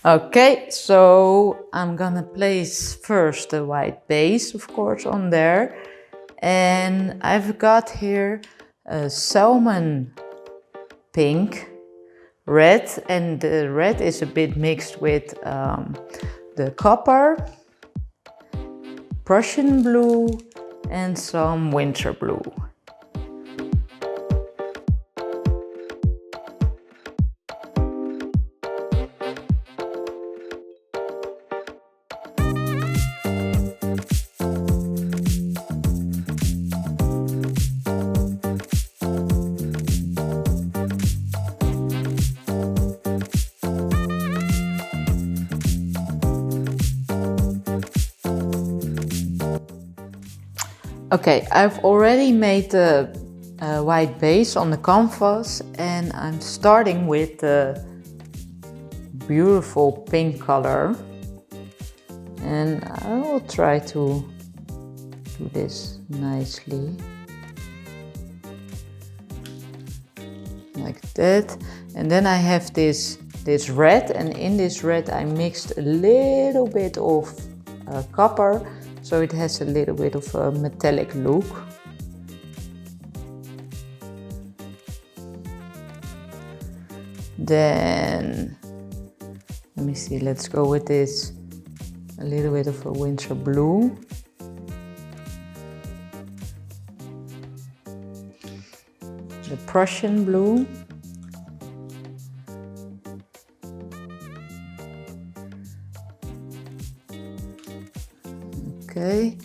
Okay, so I'm gonna place first the white base, of course, on there. And I've got here a salmon pink, red, and the red is a bit mixed with the copper, Prussian blue, and some winter blue. Okay, I've already made the white base on the canvas, and I'm starting with the beautiful pink color, and I will try to do this nicely like that. And then I have this red, and in this red I mixed a little bit of copper, so it has a little bit of a metallic look. Then, let me see, let's go with this, a little bit of a winter blue. The Prussian blue. Okay,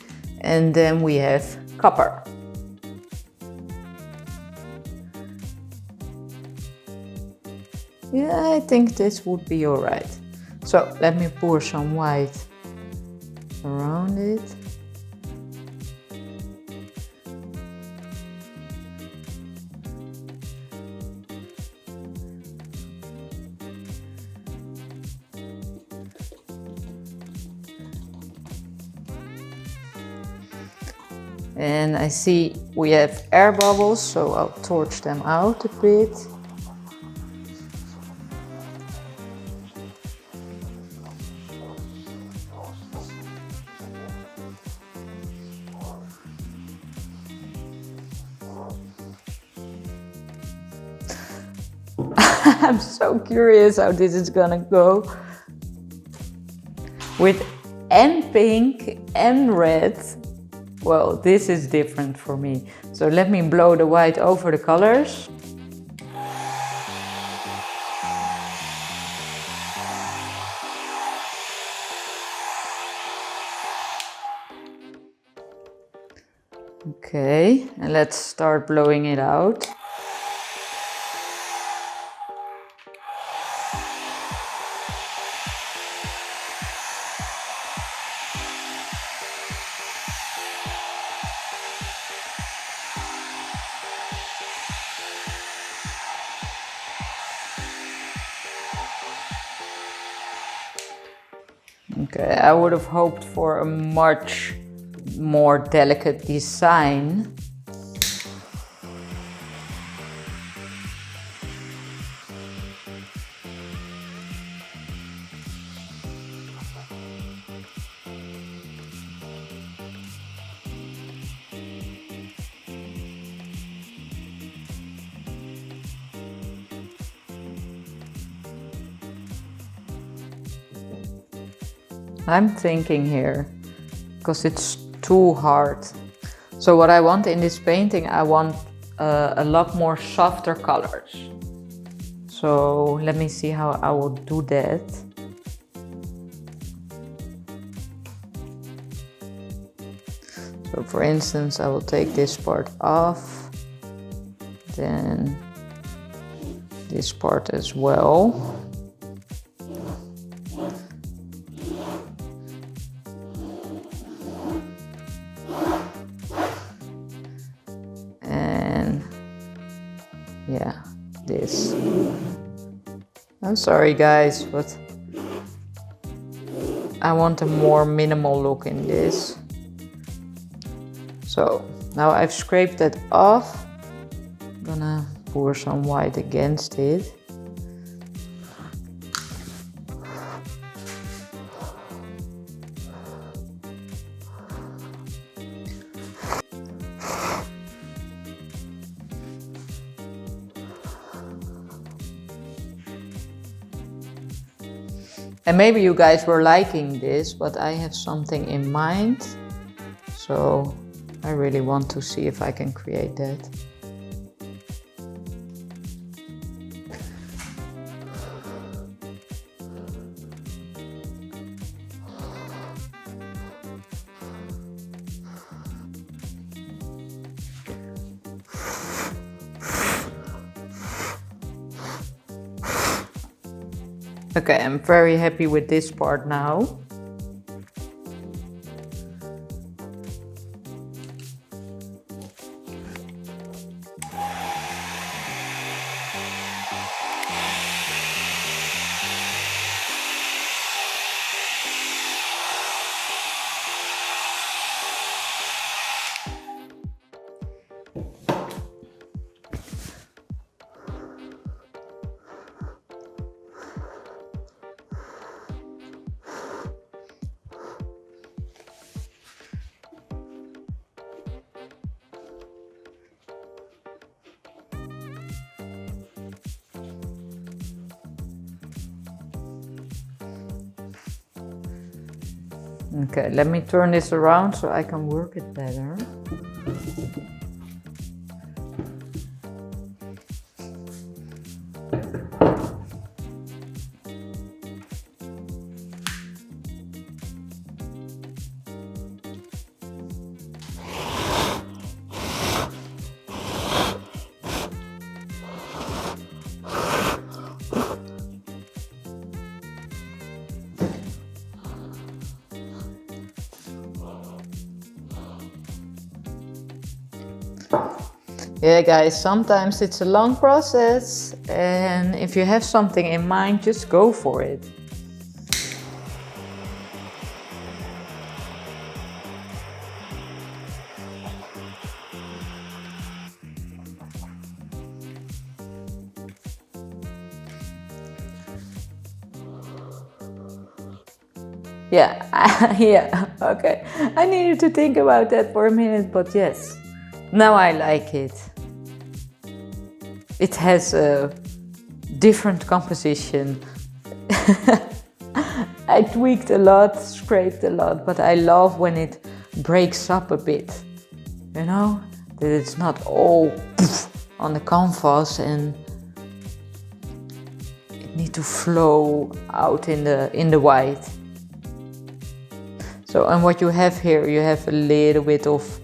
and then we have copper. Yeah, I think this would be all right. So let me pour some white around it. And I see we have air bubbles, so I'll torch them out a bit. I'm so curious how this is gonna go. With and pink and red. Well, this is different for me. So let me blow the white over the colors. Okay, and let's start blowing it out. Okay, I would have hoped for a much more delicate design. I'm thinking here, because it's too hard. So what I want in this painting, I want a lot more softer colors. So let me see how I will do that. So for instance, I will take this part off, then this part as well. Yeah, this. I'm sorry guys, but I want a more minimal look in this. So now I've scraped that off. I'm gonna pour some white against it. And maybe you guys were liking this, but I have something in mind. So I really want to see if I can create that. Okay, I'm very happy with this part now. Okay, let me turn this around so I can work it better. Yeah guys, sometimes it's a long process, and if you have something in mind, just go for it. Yeah, yeah, okay. I needed to think about that for a minute, but yes, now I like it. It has a different composition. I tweaked a lot, scraped a lot, but I love when it breaks up a bit. You know, that it's not all on the canvas and it needs to flow out in the white. So, and what you have here, you have a little bit of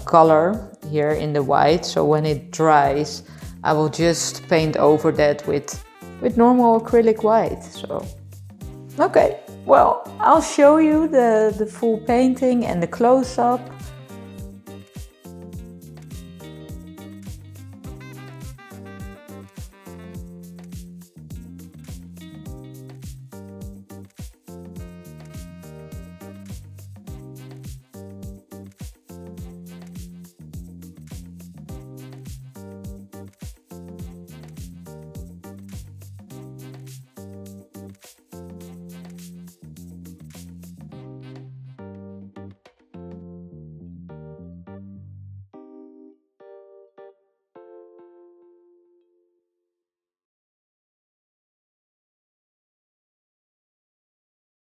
color here in the white. So when it dries, I will just paint over that with normal acrylic white. So, okay, well, I'll show you the full painting and the close-up.